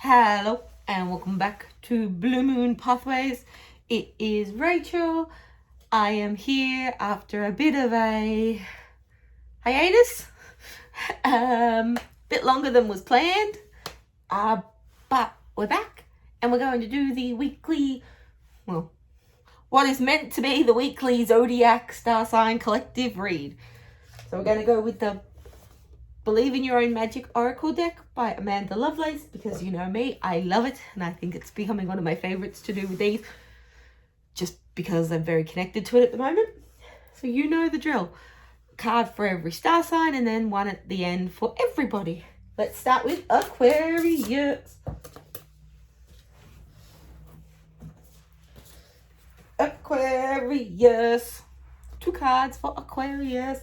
Hello and welcome back to Blue Moon Pathways. It is Rachel. I am here after a bit of a hiatus, bit longer than was planned, but we're back and we're going to do the weekly, well, what is meant to be the weekly Zodiac Star Sign Collective read. So we're going to go with the Believe in Your Own Magic Oracle deck by Amanda Lovelace, because you know me, I love it, and I think it's becoming one of my favorites to do with these, just because I'm very connected to it at the moment. So you know the drill. A card for every star sign, and then one at the end for everybody. Let's start with Aquarius. Aquarius. 2 cards for Aquarius.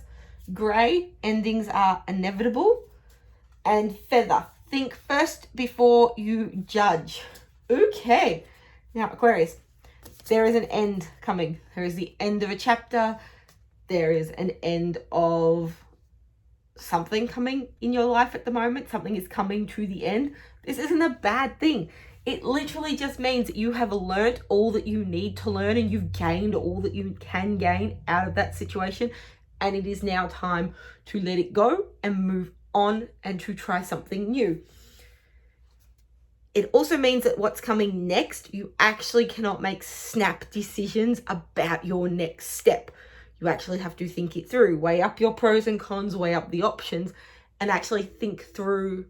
Grey, endings are inevitable. And Feather, think first before you judge. Okay, now Aquarius, there is an end coming. There is the end of a chapter. There is an end of something coming in your life at the moment. Something is coming to the end. This isn't a bad thing. It literally just means that you have learnt all that you need to learn and you've gained all that you can gain out of that situation. And it is now time to let it go and move on and to try something new. It also means that what's coming next, you actually cannot make snap decisions about your next step. You actually have to think it through, weigh up your pros and cons, weigh up the options, and actually think through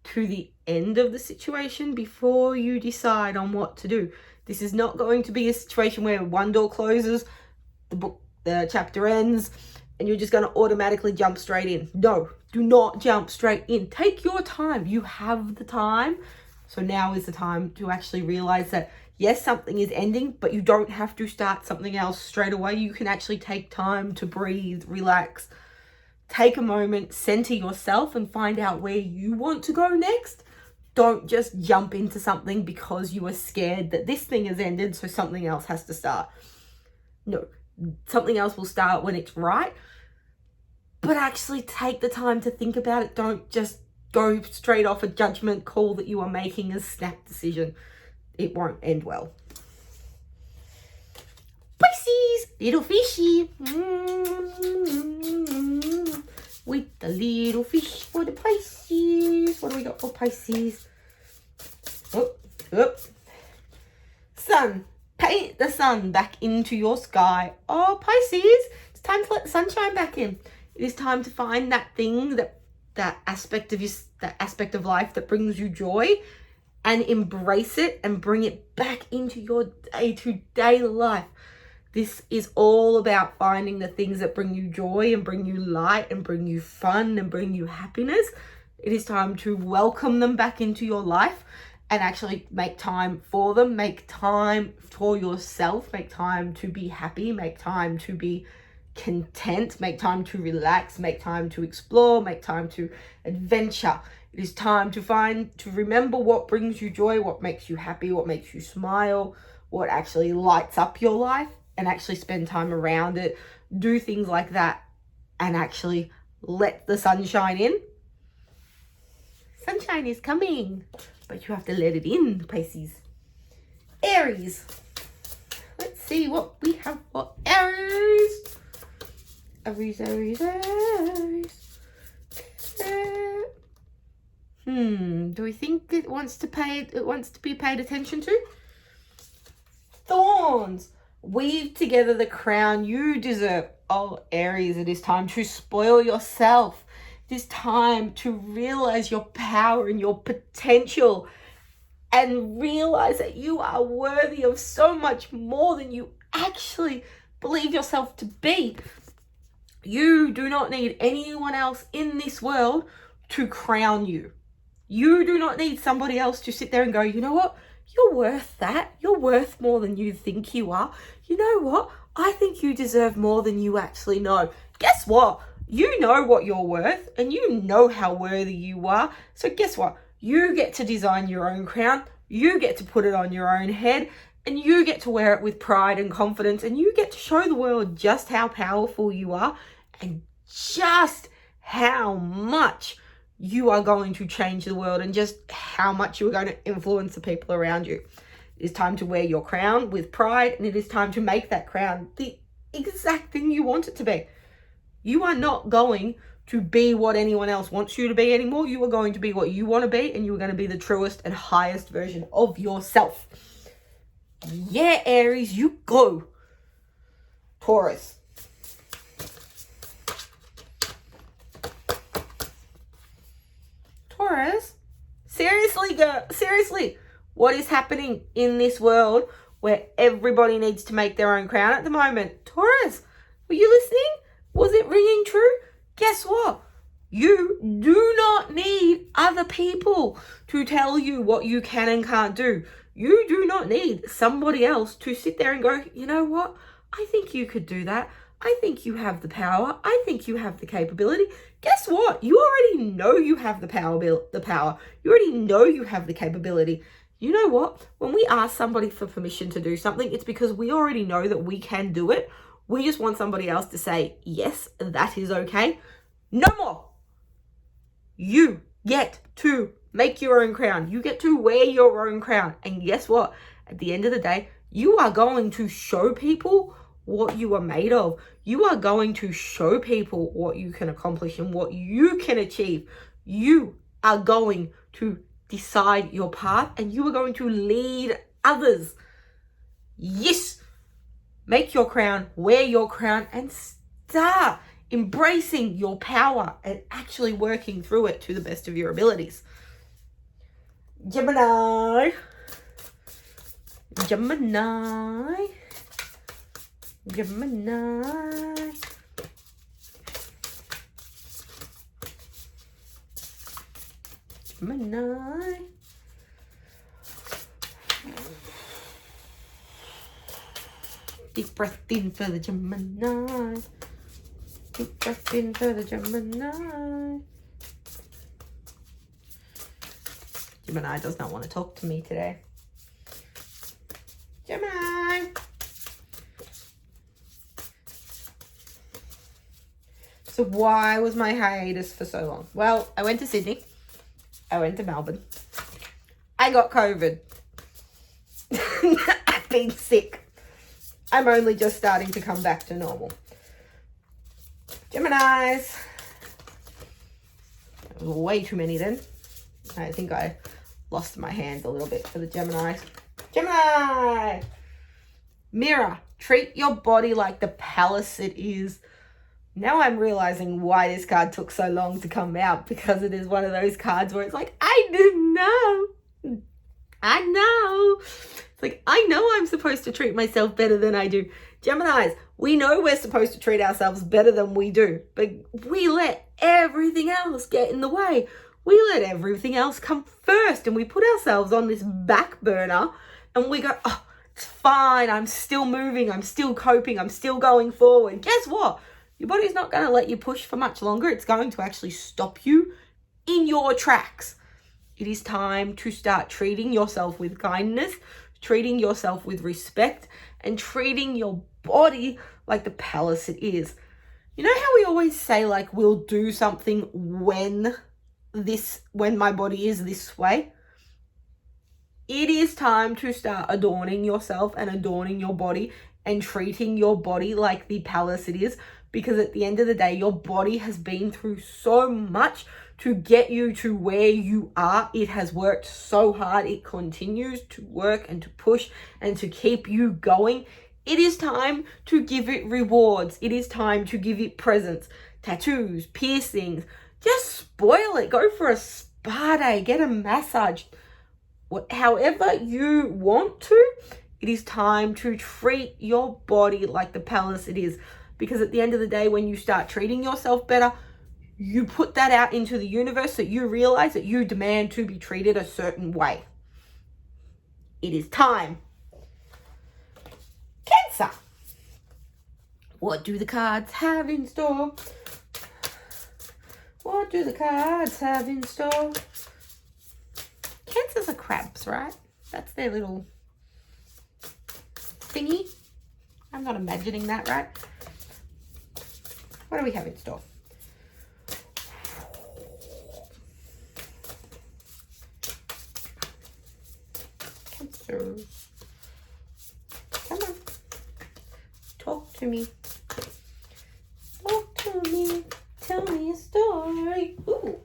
to the end of the situation before you decide on what to do. This is not going to be a situation where one door closes, the chapter ends, and you're just going to automatically jump straight in. No, do not jump straight in. Take your time. You have the time. So now is the time to actually realize that, yes, something is ending, but you don't have to start something else straight away. You can actually take time to breathe, relax, take a moment, center yourself and find out where you want to go next. Don't just jump into something because you are scared that this thing has ended, so something else has to start. No, something else will start when it's right. But actually take the time to think about it. Don't just go straight off a judgment call that you are making a snap decision. It won't end well. Pisces, little fishy. With the little fish for the Pisces. What do we got for Pisces? Sun. Paint the sun back into your sky. Oh, Pisces, it's time to let the sunshine back in. It is time to find that thing, that aspect of life that brings you joy, and embrace it and bring it back into your day-to-day life. This is all about finding the things that bring you joy and bring you light and bring you fun and bring you happiness. It is time to welcome them back into your life and actually make time for them, make time for yourself, make time to be happy, make time to be content, make time to relax, make time to explore, make time to adventure. It is time to remember what brings you joy, what makes you happy, what makes you smile, what actually lights up your life, and actually spend time around it. Do things like that and actually let the sunshine in. Sunshine is coming, but you have to let it in, Pisces. Aries. Let's see what we have for Aries. Aries. Do we think it wants to be paid attention to? Thorns. Weave together the crown you deserve. Oh, Aries, it is time to spoil yourself. It is time to realize your power and your potential and realize that you are worthy of so much more than you actually believe yourself to be. You do not need anyone else in this world to crown you. You do not need somebody else to sit there and go, you know what? You're worth that. You're worth more than you think you are. You know what? I think you deserve more than you actually know. Guess what? You know what you're worth and you know how worthy you are. So guess what? You get to design your own crown. You get to put it on your own head and you get to wear it with pride and confidence and you get to show the world just how powerful you are and just how much you are going to change the world and just how much you are going to influence the people around you. It is time to wear your crown with pride, and it is time to make that crown the exact thing you want it to be. You are not going to be what anyone else wants you to be anymore. You are going to be what you want to be, and you are going to be the truest and highest version of yourself. Yeah, Aries, you go. Taurus. Taurus, seriously, girl, seriously, what is happening in this world where everybody needs to make their own crown at the moment? Taurus, were you listening? Was it ringing true? Guess what? You do not need other people to tell you what you can and can't do. You do not need somebody else to sit there and go, you know what? I think you could do that. I think you have the power. I think you have the capability. Guess what? You already know you have the power. You already know you have the capability. You know what? When we ask somebody for permission to do something, it's because we already know that we can do it. We just want somebody else to say, yes, that is okay. No more. You get to make your own crown. You get to wear your own crown. And guess what? At the end of the day, you are going to show people what you are made of. You are going to show people what you can accomplish and what you can achieve. You are going to decide your path, and you are going to lead others. Yes, make your crown, wear your crown, and start embracing your power and actually working through it to the best of your abilities. Gemini. Gemini. Gemini. Gemini. Deep breath in for the Gemini. Deep breath in for the Gemini. Gemini does not want to talk to me today. Gemini. So why was my hiatus for so long? Well, I went to Sydney. I went to Melbourne. I got COVID. I've been sick. I'm only just starting to come back to normal. Geminis. There was way too many then. I think I lost my hands a little bit for the Geminis. Gemini. Mirror. Treat your body like the palace it is. Now I'm realizing why this card took so long to come out, because it is one of those cards where it's like, I didn't know. I know. It's like, I know I'm supposed to treat myself better than I do. Geminis, we know we're supposed to treat ourselves better than we do, but we let everything else get in the way. We let everything else come first, and we put ourselves on this back burner, and we go, oh, it's fine. I'm still moving. I'm still coping. I'm still going forward. Guess what? Your body's not going to let you push for much longer. It's going to actually stop you in your tracks. It is time to start treating yourself with kindness, treating yourself with respect, and treating your body like the palace it is. You know how we always say, like, we'll do something when my body is this way? It is time to start adorning yourself and adorning your body and treating your body like the palace it is. Because at the end of the day, your body has been through so much to get you to where you are. It has worked so hard. It continues to work and to push and to keep you going. It is time to give it rewards. It is time to give it presents, tattoos, piercings. Just spoil it. Go for a spa day. Get a massage. However you want to, it is time to treat your body like the palace it is. Because at the end of the day, when you start treating yourself better, you put that out into the universe, so you realize that you demand to be treated a certain way. It is time. Cancer. What do the cards have in store? What do the cards have in store? Cancers are crabs, right? That's their little thingy. I'm not imagining that, right? What do we have in store? Cancers. Come on. Talk to me. Talk to me. Tell me a story. Ooh.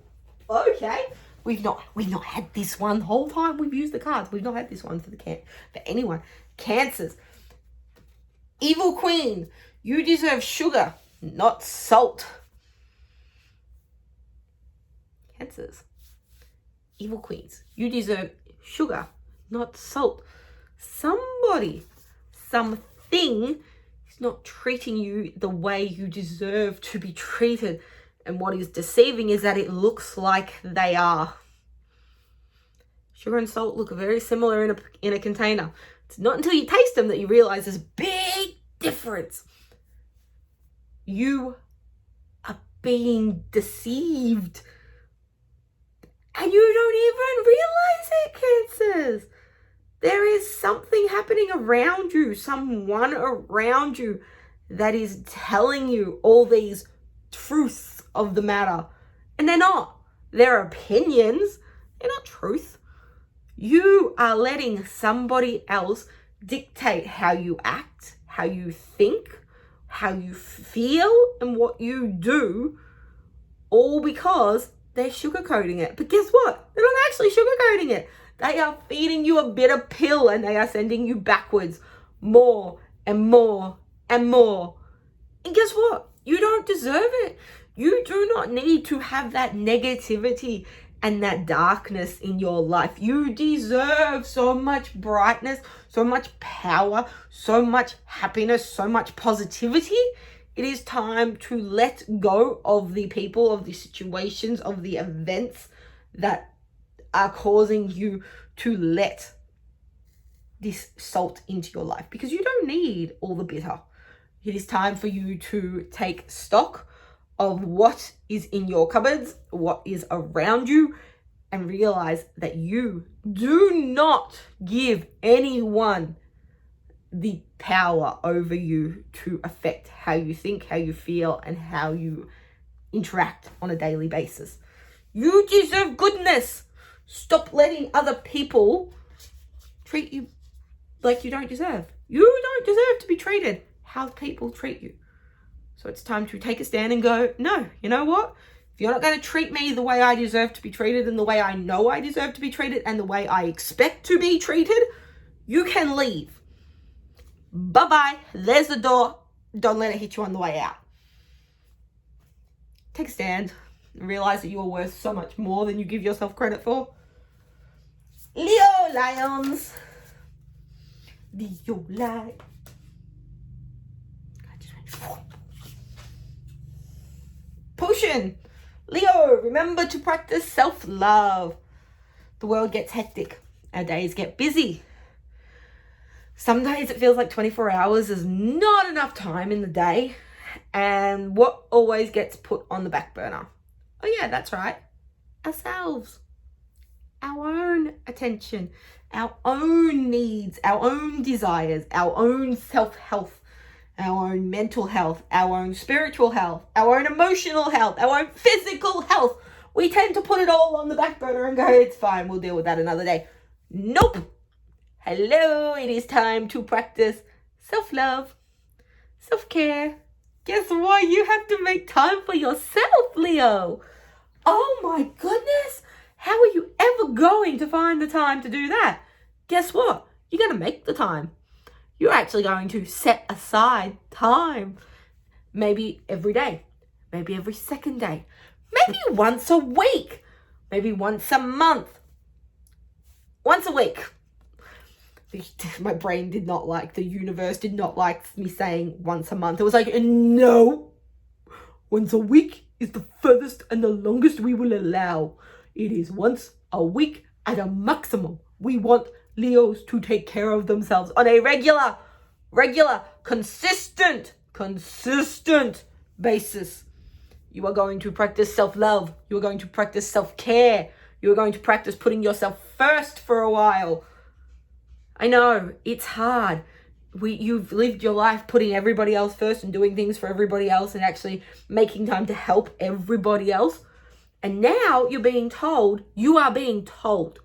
Okay. We've not had this one the whole time we've used the cards. We've not had this one for anyone. Cancers. Evil Queen. You deserve sugar, not salt. Cancers. Evil Queens. You deserve sugar, not salt. Somebody, something is not treating you the way you deserve to be treated. And what is deceiving is that it looks like they are. Sugar and salt look very similar in a container. It's not until you taste them that you realize there's a big difference. You are being deceived. And you don't even realize it, Cancers. There is something happening around you, someone around you that is telling you all these truths of the matter. And they're not. They're opinions. They're not truth. You are letting somebody else dictate how you act, how you think, how you feel, and what you do, all because they're sugarcoating it. But guess what? They're not actually sugarcoating it. They are feeding you a bitter pill, and they are sending you backwards more and more and more. And guess what? You don't deserve it. You do not need to have that negativity and that darkness in your life. You deserve so much brightness, so much power, so much happiness, so much positivity. It is time to let go of the people, of the situations, of the events that are causing you to let this salt into your life, because you don't need all the bitter. It is time for you to take stock of what is in your cupboards, what is around you, and realize that you do not give anyone the power over you to affect how you think, how you feel, and how you interact on a daily basis. You deserve goodness. Stop letting other people treat you like you don't deserve. You don't deserve to be treated how people treat you. So it's time to take a stand and go, no, you know what? If you're not going to treat me the way I deserve to be treated, and the way I know I deserve to be treated, and the way I expect to be treated, you can leave. Bye-bye. There's the door. Don't let it hit you on the way out. Take a stand and realize that you are worth so much more than you give yourself credit for. Leo Lions. Leo Lions. Potion. Leo, remember to practice self-love. The world gets hectic. Our days get busy. Some days it feels like 24 hours is not enough time in the day. And what always gets put on the back burner? Oh yeah, that's right. Ourselves. Our own attention. Our own needs. Our own desires. Our own self-health. Our own mental health, our own spiritual health, our own emotional health, our own physical health. We tend to put it all on the back burner and go, it's fine, we'll deal with that another day. Nope. Hello, it is time to practice self-love, self-care. Guess what? You have to make time for yourself, Leo. Oh my goodness. How are you ever going to find the time to do that? Guess what? You're going to make the time. You're actually going to set aside time. Maybe every day. Maybe every second day. Maybe once a week. Maybe once a month. Once a week. My brain did not like, the universe did not like me saying once a month. It was like, no. Once a week is the furthest and the longest we will allow. It is once a week at a maximum. We want Leos to take care of themselves on a regular, consistent basis. You are going to practice self-love. You are going to practice self-care. You are going to practice putting yourself first for a while. I know, it's hard. You've lived your life putting everybody else first and doing things for everybody else and actually making time to help everybody else. And now you are being told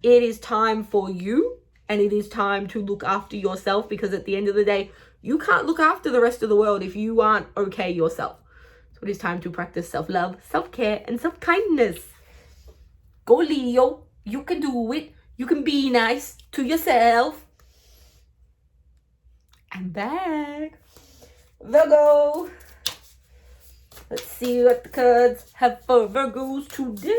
It is time for you, and it is time to look after yourself, because at the end of the day, you can't look after the rest of the world if you aren't okay yourself. So it is time to practice self-love, self-care, and self-kindness. Go Leo, you can do it. You can be nice to yourself. I'm back. Virgo. Let's see what the cards have for Virgos today.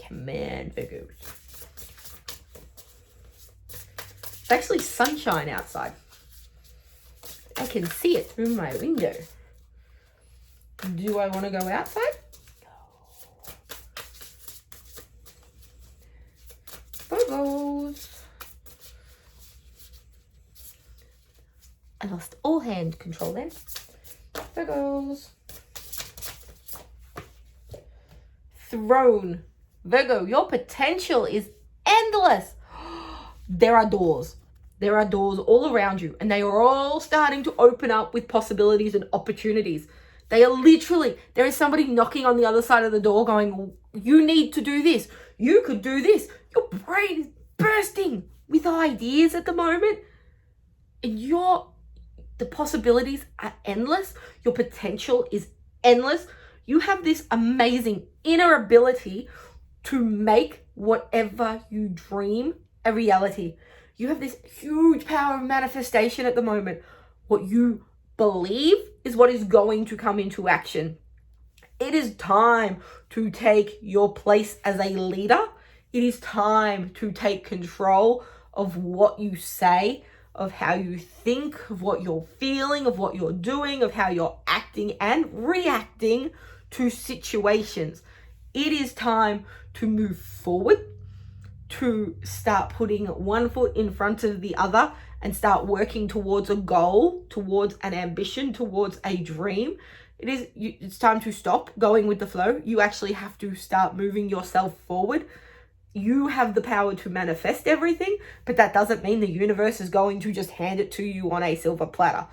Come on, Virgos. It's actually sunshine outside. I can see it through my window. Do I want to go outside? No. Virgos. I lost all hand control then. Virgos. Throne. Virgo, your potential is endless. There are doors. There are doors all around you, and they are all starting to open up with possibilities and opportunities. They are literally, there is somebody knocking on the other side of the door going, you need to do this. You could do this. Your brain is bursting with ideas at the moment. And the possibilities are endless. Your potential is endless. You have this amazing inner ability to make whatever you dream a reality. You have this huge power of manifestation at the moment. What you believe is what is going to come into action. It is time to take your place as a leader. It is time to take control of what you say, of how you think, of what you're feeling, of what you're doing, of how you're acting and reacting to situations. It is time to move forward, to start putting one foot in front of the other and start working towards a goal, towards an ambition, towards a dream. It's time to stop going with the flow. You actually have to start moving yourself forward. You have the power to manifest everything, but that doesn't mean the universe is going to just hand it to you on a silver platter.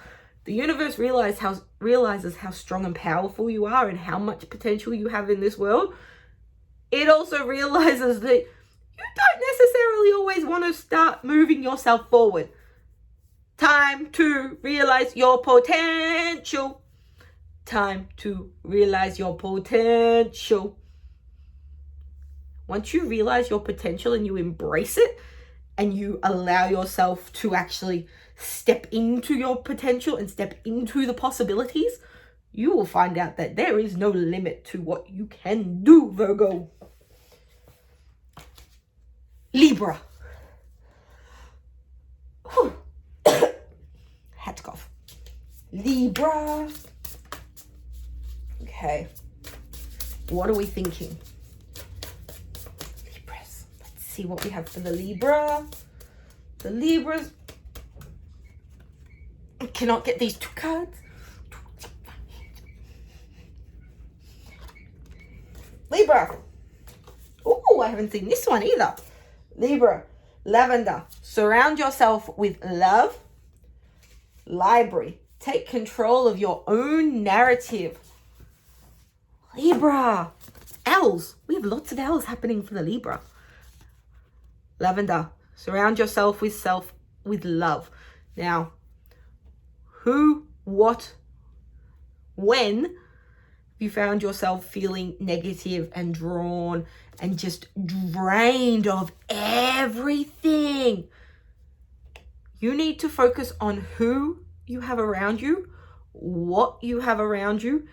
The universe realizes how strong and powerful you are and how much potential you have in this world. It also realizes that you don't necessarily always want to start moving yourself forward. Time to realize your potential. Time to realize your potential. Once you realize your potential and you embrace it and you allow yourself to actually step into your potential and step into the possibilities, you will find out that there is no limit to what you can do, Virgo. Libra. Had to cough. Libra. Okay. What are we thinking? Libras. Let's see what we have for the Libra. The Libras. I cannot get these two cards. Libra. Oh, I haven't seen this one either. Libra. Lavender. Surround yourself with love. Library. Take control of your own narrative. Libra. Owls. We have lots of owls happening for the Libra. Lavender. Surround yourself with love. Now, who, what, when you found yourself feeling negative and drawn and just drained of everything, you need to focus on who you have around you, what you have around you,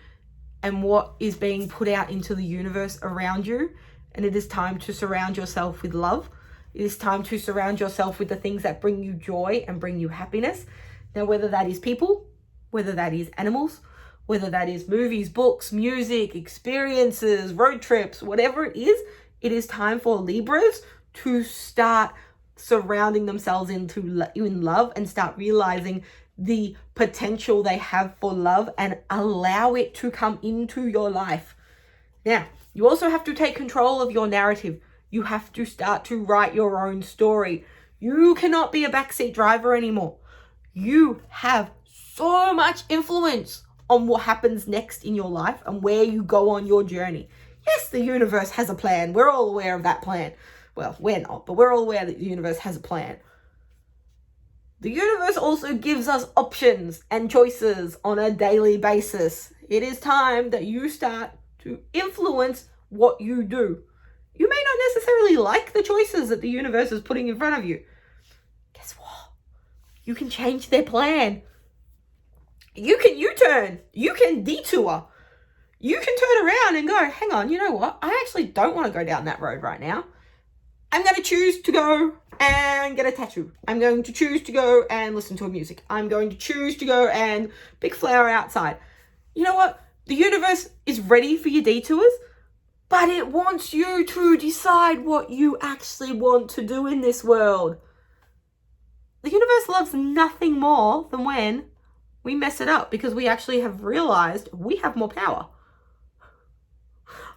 and what is being put out into the universe around you. And it is time to surround yourself with love. It is time to surround yourself with the things that bring you joy and bring you happiness. Now, whether that is people, whether that is animals, whether that is movies, books, music, experiences, road trips, whatever it is time for Libras to start surrounding themselves in love and start realizing the potential they have for love and allow it to come into your life. Now, you also have to take control of your narrative. You have to start to write your own story. You cannot be a backseat driver anymore. You have so much influence on what happens next in your life and where you go on your journey. Yes, the universe has a plan. We're all aware of that plan. Well, we're not, but we're all aware that the universe has a plan. The universe also gives us options and choices on a daily basis. It is time that you start to influence what you do. You may not necessarily like the choices that the universe is putting in front of you. Guess what? You can change their plan. You can U-turn. You can detour. You can turn around and go, hang on, you know what? I actually don't want to go down that road right now. I'm going to choose to go and get a tattoo. I'm going to choose to go and listen to music. I'm going to choose to go and pick flower outside. You know what? The universe is ready for your detours, but it wants you to decide what you actually want to do in this world. The universe loves nothing more than when we mess it up, because we actually have realized we have more power.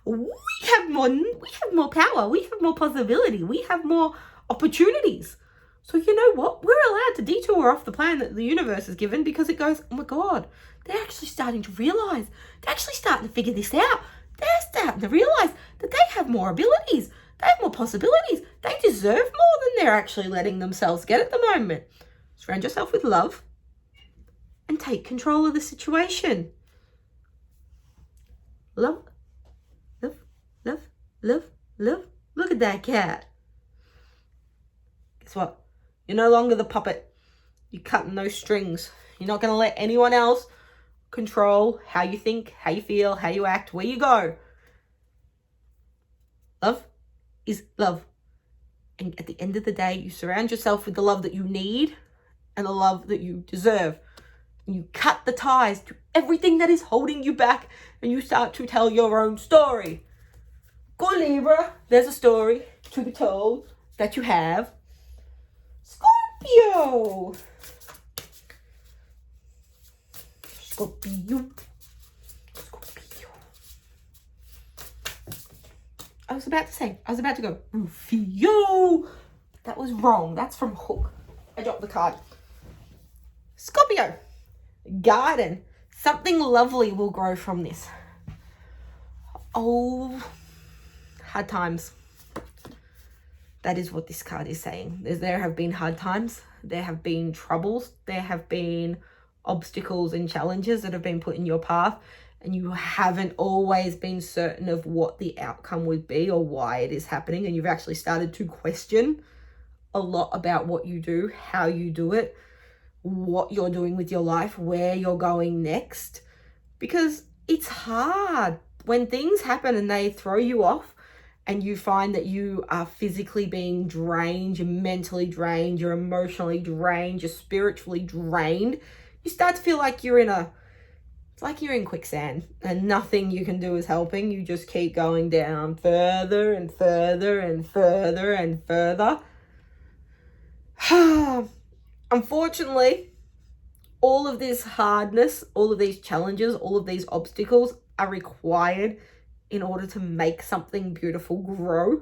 We have more power. We have more possibility. We have more opportunities. So you know what? We're allowed to detour off the plan that the universe has given, because it goes, oh my God, they're actually starting to realize. They're actually starting to figure this out. They're starting to realize that they have more abilities. They have more possibilities. They deserve more than they're actually letting themselves get at the moment. Surround yourself with love and take control of the situation. Love. Love, love, love. Look at that cat. Guess what? You're no longer the puppet. You're cutting those strings. You're not going to let anyone else control how you think, how you feel, how you act, where you go. Love is love. And at the end of the day, you surround yourself with the love that you need and the love that you deserve. You cut the ties to everything that is holding you back, and you start to tell your own story. Go Libra, there's a story to be told that you have. Scorpio. Scorpio. Scorpio. I was about to go, Rufio. That was wrong. That's from Hook. I dropped the card. Scorpio. Garden. Something lovely will grow from this. Oh, hard times. That is what this card is saying. There have been hard times. There have been troubles. There have been obstacles and challenges that have been put in your path, and you haven't always been certain of what the outcome would be or why it is happening. And you've actually started to question a lot about what you do, how you do it, what you're doing with your life, where you're going next, because it's hard when things happen and they throw you off, and you find that you are physically being drained, you're mentally drained, you're emotionally drained, you're spiritually drained. You start to feel like it's like you're in quicksand and nothing you can do is helping. You just keep going down further and further and further and further. Unfortunately, all of this hardness, all of these challenges, all of these obstacles are required in order to make something beautiful grow.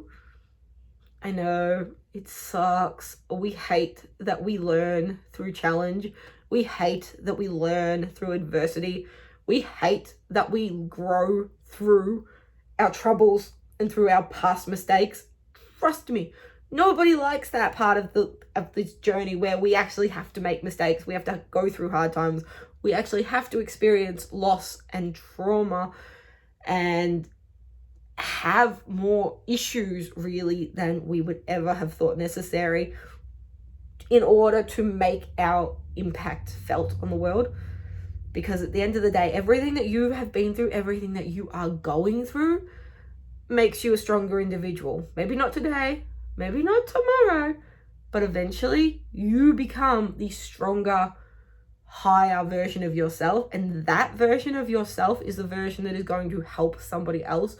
I know it sucks. We hate that we learn through challenge. We hate that we learn through adversity. We hate that we grow through our troubles and through our past mistakes. Trust me, nobody likes that part of this journey where we actually have to make mistakes. We have to go through hard times. We actually have to experience loss and trauma and have more issues really than we would ever have thought necessary in order to make our impact felt on the world. Because at the end of the day, everything that you have been through, everything that you are going through makes you a stronger individual. Maybe not today, maybe not tomorrow, but eventually you become the stronger, higher version of yourself. And that version of yourself is the version that is going to help somebody else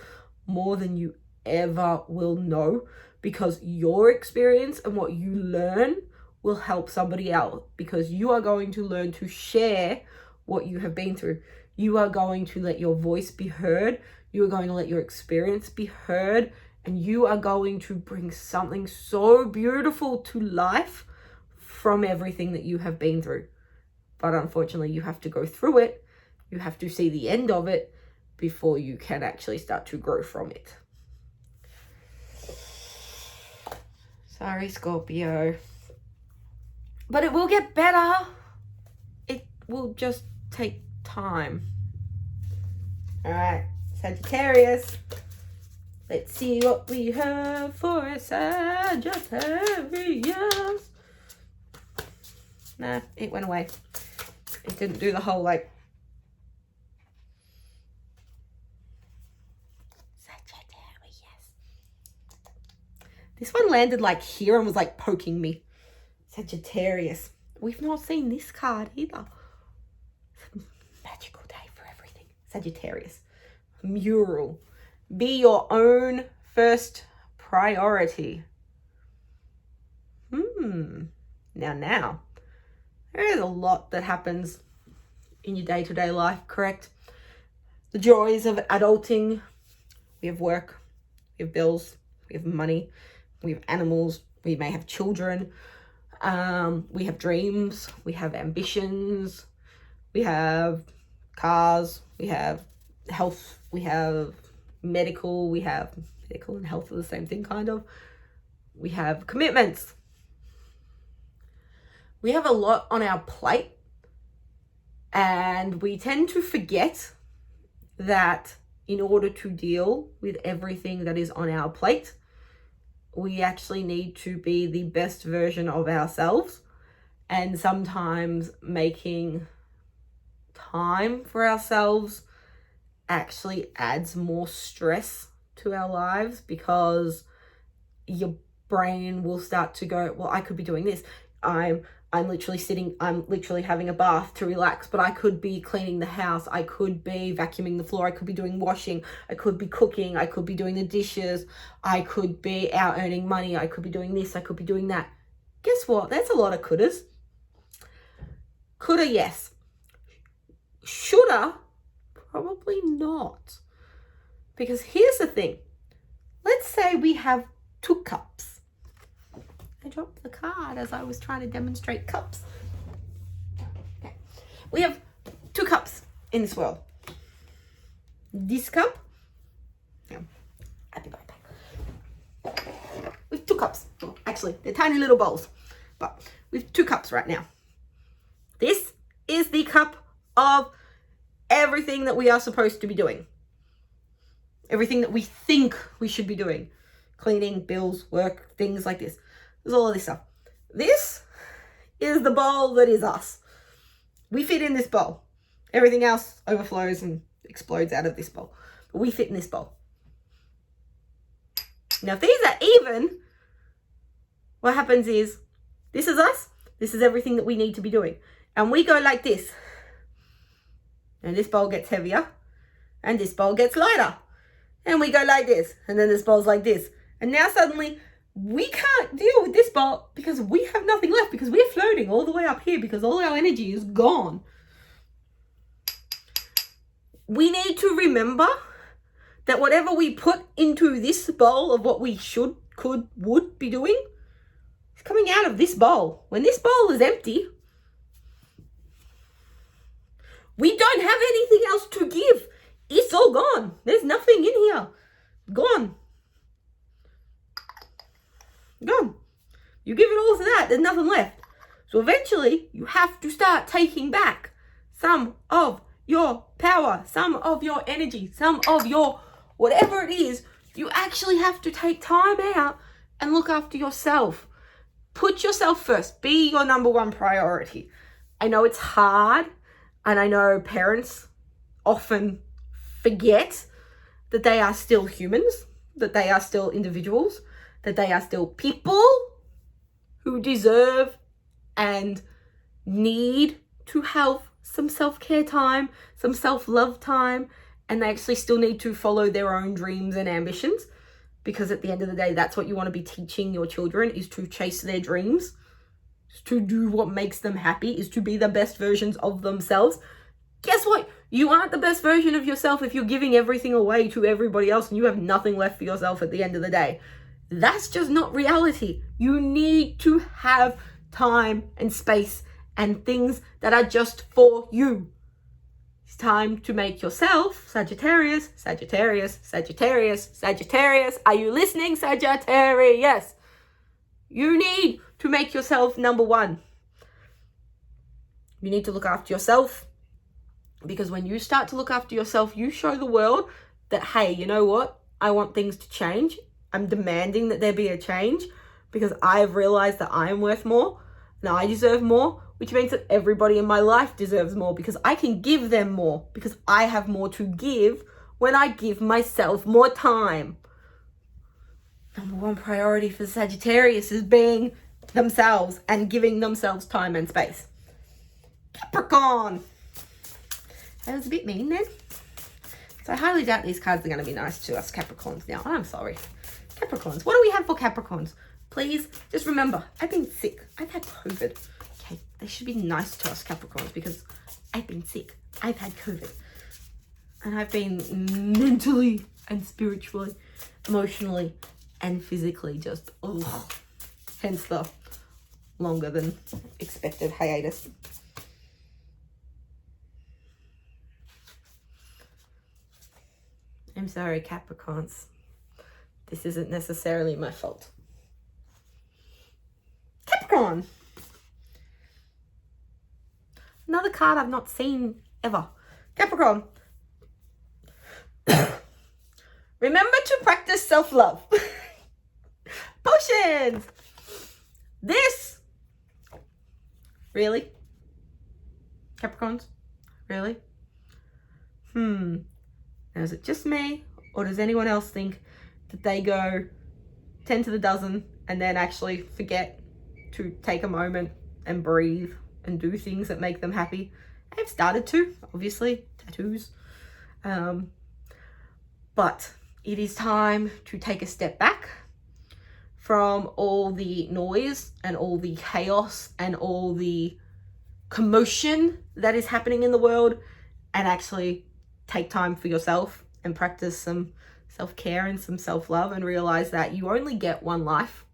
more than you ever will know, because your experience and what you learn will help somebody else, because you are going to learn to share what you have been through. You are going to let your voice be heard. You are going to let your experience be heard, and you are going to bring something so beautiful to life from everything that you have been through. But unfortunately, you have to go through it You have to see the end of it before you can actually start to grow from it. Sorry, Scorpio. But it will get better. It will just take time. All right, Sagittarius. Let's see what we have for a Sagittarius. Nah, it went away. It didn't do the whole like Sagittarius. This one landed like here and was like poking me. Sagittarius. We've not seen this card either. Magical day for everything. Sagittarius. Mural. Be your own first priority. Now. There is a lot that happens in your day-to-day life, correct? The joys of adulting. We have work. We have bills. We have money. We have animals. We may have children. We have dreams. We have ambitions. We have cars. We have health. We have medical. We have medical and health are the same thing, kind of. We have commitments. We have a lot on our plate, and we tend to forget that in order to deal with everything that is on our plate, we actually need to be the best version of ourselves, and sometimes making time for ourselves actually adds more stress to our lives, because your brain will start to go, well, I could be doing this. I'm literally having a bath to relax, but I could be cleaning the house. I could be vacuuming the floor. I could be doing washing. I could be cooking. I could be doing the dishes. I could be out earning money. I could be doing this. I could be doing that. Guess what? That's a lot of couldas. Coulda, yes. Shoulda, probably not. Because here's the thing. Let's say we have 2 cups. I dropped the card as I was trying to demonstrate cups. Okay. We have 2 cups in this world. This cup. Yeah, I'll be right back. We have 2 cups. Actually, they're tiny little bowls. But we have 2 cups right now. This is the cup of everything that we are supposed to be doing. Everything that we think we should be doing. Cleaning, bills, work, things like this. There's all of this stuff. This is the bowl that is us. We fit in this bowl. Everything else overflows and explodes out of this bowl. But we fit in this bowl. Now, if these are even, what happens is, this is us. This is everything that we need to be doing. And we go like this. And this bowl gets heavier. And this bowl gets lighter. And we go like this. And then this bowl's like this. And now suddenly, we can't deal with this bowl because we have nothing left, because we're floating all the way up here because all our energy is gone. We need to remember that whatever we put into this bowl of what we should, could, would be doing is coming out of this bowl. When this bowl is empty, we don't have anything else to give. It's all gone. There's nothing in here. Gone. Gone. You give it all to that, there's nothing left. So eventually, you have to start taking back some of your power, some of your energy, some of your whatever it is. You actually have to take time out and look after yourself. Put yourself first. Be your number one priority. I know it's hard, and I know parents often forget that they are still humans, that they are still individuals, that they are still people who deserve and need to have some self-care time, some self-love time, and they actually still need to follow their own dreams and ambitions, because at the end of the day, that's what you want to be teaching your children, is to chase their dreams, is to do what makes them happy, is to be the best versions of themselves. Guess what? You aren't the best version of yourself if you're giving everything away to everybody else and you have nothing left for yourself at the end of the day. That's just not reality. You need to have time and space and things that are just for you. It's time to make yourself Sagittarius, Sagittarius, Sagittarius, Sagittarius. Are you listening, Sagittarius? You need to make yourself number one. You need to look after yourself, because when you start to look after yourself, you show the world that, hey, you know what? I want things to change. I'm demanding that there be a change because I've realized that I am worth more and I deserve more, which means that everybody in my life deserves more because I can give them more, because I have more to give when I give myself more time. Number one priority for Sagittarius is being themselves and giving themselves time and space. Capricorn. That was a bit mean then. So I highly doubt these cards are going to be nice to us Capricorns now. I'm sorry. Capricorns. What do we have for Capricorns? Please, just remember, I've been sick. I've had COVID. Okay, they should be nice to us Capricorns because I've been sick. I've had COVID. And I've been mentally and spiritually, emotionally and physically just, hence the longer than expected hiatus. I'm sorry, Capricorns. This isn't necessarily my fault. Capricorn. Another card I've not seen ever. Capricorn. Remember to practice self-love. Potions. This. Really? Capricorns? Really? Now, is it just me, or does anyone else think that they go 10 to the dozen and then actually forget to take a moment and breathe and do things that make them happy? I've started to, obviously, tattoos. But it is time to take a step back from all the noise and all the chaos and all the commotion that is happening in the world and actually take time for yourself and practice some self-care and some self-love and realize that you only get one life.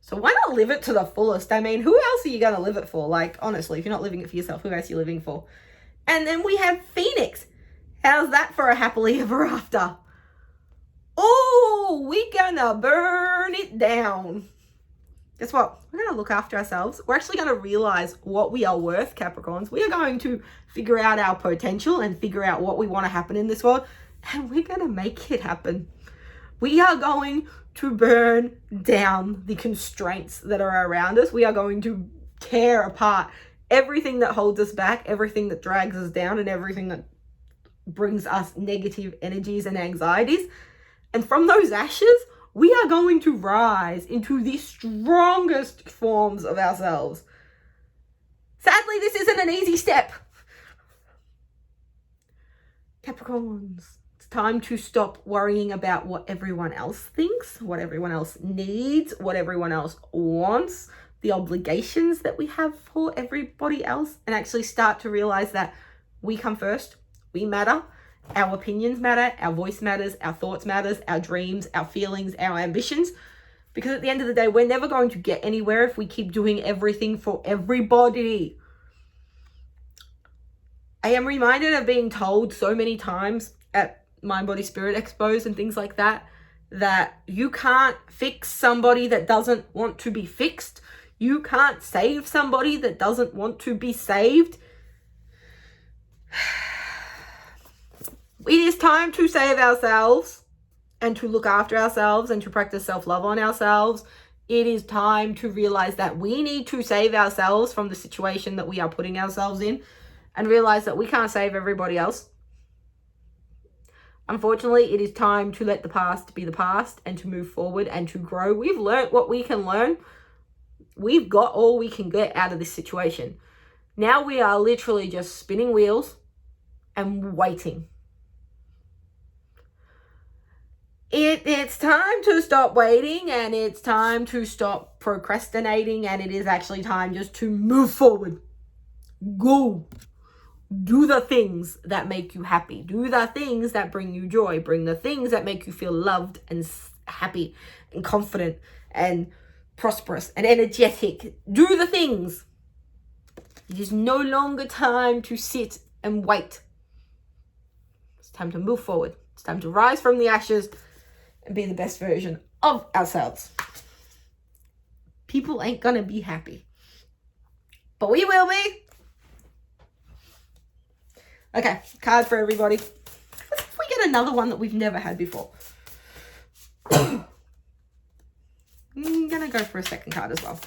So why not live it to the fullest? I mean, who else are you going to live it for? Like, honestly, if you're not living it for yourself, who else are you living for? And then we have Phoenix. How's that for a happily ever after? Oh, we're going to burn it down. Guess what? We're going to look after ourselves. We're actually going to realize what we are worth, Capricorns. We are going to figure out our potential and figure out what we want to happen in this world. And we're going to make it happen. We are going to burn down the constraints that are around us. We are going to tear apart everything that holds us back, everything that drags us down, and everything that brings us negative energies and anxieties. And from those ashes, we are going to rise into the strongest forms of ourselves. Sadly, this isn't an easy step. Capricorns, it's time to stop worrying about what everyone else thinks, what everyone else needs, what everyone else wants, the obligations that we have for everybody else, and actually start to realize that we come first, we matter. Our opinions matter, our voice matters, our thoughts matters, our dreams, our feelings, our ambitions. Because at the end of the day, we're never going to get anywhere if we keep doing everything for everybody. I am reminded of being told so many times at Mind Body Spirit Expos and things like that, that you can't fix somebody that doesn't want to be fixed. You can't save somebody that doesn't want to be saved. It is time to save ourselves and to look after ourselves and to practice self-love on ourselves. It is time to realize that we need to save ourselves from the situation that we are putting ourselves in and realize that we can't save everybody else. Unfortunately, it is time to let the past be the past and to move forward and to grow. We've learned what we can learn. We've got all we can get out of this situation. Now we are literally just spinning wheels and waiting. It's time to stop waiting, and it's time to stop procrastinating, and it is actually time just to move forward. Go. Do the things that make you happy. Do the things that bring you joy. Bring the things that make you feel loved and happy and confident and prosperous and energetic. Do the things. It is no longer time to sit and wait. time to move forward. It's time to rise from the ashes and be the best version of ourselves. People ain't gonna be happy, but we will be. Okay, card for everybody. Let's see if we get another one that we've never had before. I'm gonna go for a second card as well.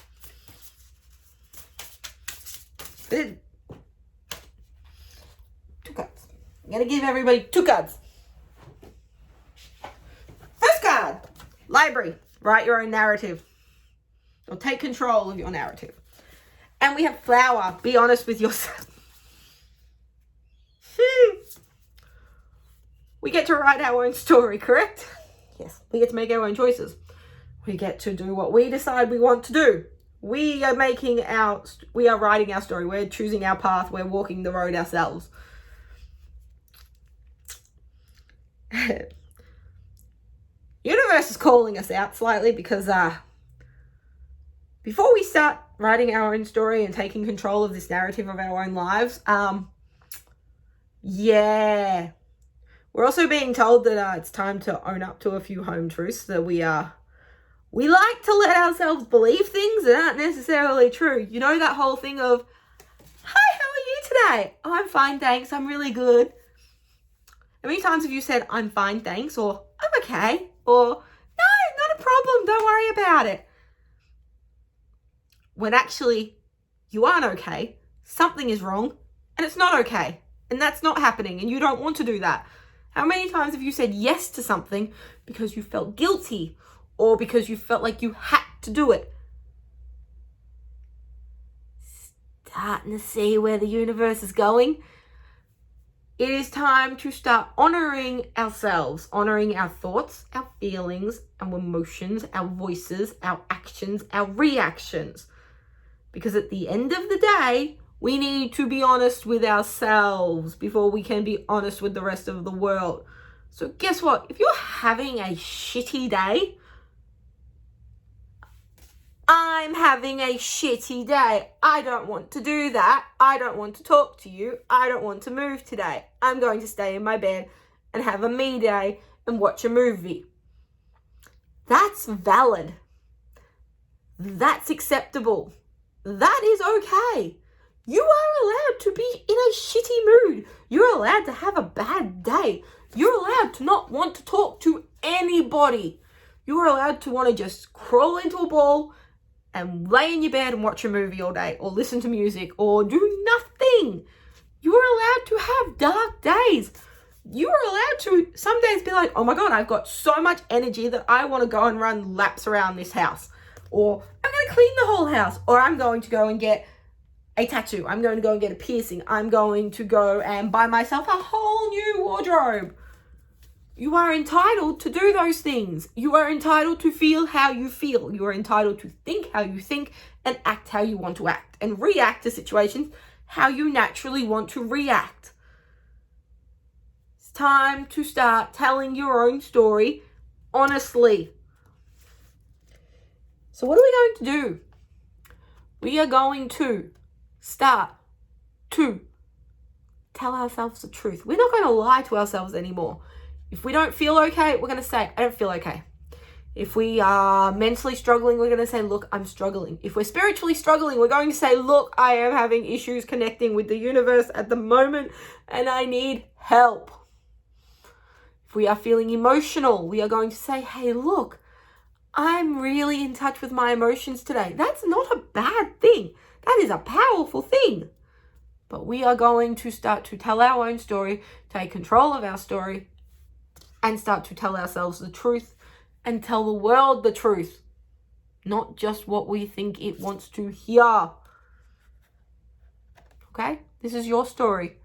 Two cards. I'm gonna give everybody 2 cards. First card, library. Write your own narrative, or take control of your narrative. And we have flower. Be honest with yourself. We get to write our own story, correct? Yes. We get to make our own choices. We get to do what we decide we want to do. We are writing our story. We're choosing our path. We're walking the road ourselves. Universe is calling us out slightly because before we start writing our own story and taking control of this narrative of our own lives, we're also being told that it's time to own up to a few home truths that we like to let ourselves believe things that aren't necessarily true. You know, that whole thing of, hi, how are you today? Oh, I'm fine, thanks. I'm really good. How many times have you said, I'm fine, thanks, or I'm okay, or no, not a problem, don't worry about it? When actually you aren't okay, something is wrong, and it's not okay, and that's not happening, and you don't want to do that. How many times have you said yes to something because you felt guilty or because you felt like you had to do it? Starting to see where the universe is going. It is time to start honoring ourselves, honoring our thoughts, our feelings, our emotions, our voices, our actions, our reactions. Because at the end of the day, we need to be honest with ourselves before we can be honest with the rest of the world. So guess what? If you're having a shitty day, I'm having a shitty day. I don't want to do that. I don't want to talk to you. I don't want to move today. I'm going to stay in my bed and have a me day and watch a movie. That's valid. That's acceptable. That is okay. You are allowed to be in a shitty mood. You're allowed to have a bad day. You're allowed to not want to talk to anybody. You are allowed to want to just crawl into a ball and lay in your bed and watch a movie all day, or listen to music, or do nothing. You are allowed to have dark days. You are allowed to some days be like, oh my God, I've got so much energy that I want to go and run laps around this house. Or I'm going to clean the whole house. Or I'm going to go and get a tattoo. I'm going to go and get a piercing. I'm going to go and buy myself a whole new wardrobe. You are entitled to do those things. You are entitled to feel how you feel. You are entitled to think how you think and act how you want to act, and react to situations how you naturally want to react. It's time to start telling your own story honestly. So what are we going to do? We are going to start to tell ourselves the truth. We're not going to lie to ourselves anymore. If we don't feel okay, we're going to say, I don't feel okay. If we are mentally struggling, we're going to say, look, I'm struggling. If we're spiritually struggling, we're going to say, look, I am having issues connecting with the universe at the moment and I need help. If we are feeling emotional, we are going to say, hey, look, I'm really in touch with my emotions today. That's not a bad thing. That is a powerful thing. But we are going to start to tell our own story, take control of our story, and start to tell ourselves the truth and tell the world the truth, not just what we think it wants to hear. Okay? This is your story.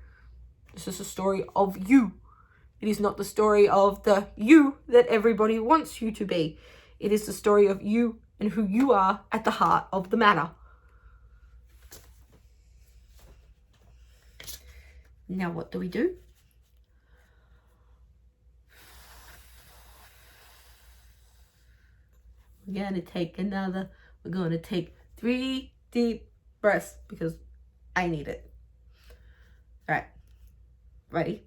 This is a story of you. It is not the story of the you that everybody wants you to be. It is the story of you and who you are at the heart of the matter. Now what do we do? We're going to take 3 deep breaths because I need it. All right. Ready?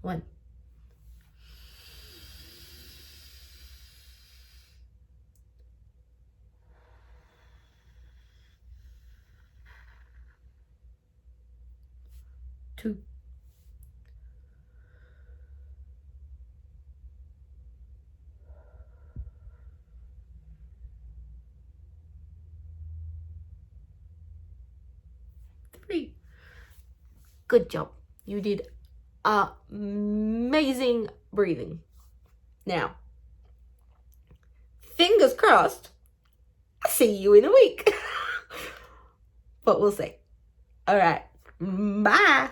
1. 2. 3. Good job. You did amazing breathing. Now, fingers crossed, I'll see you in a week. But we'll see. All right. Bye.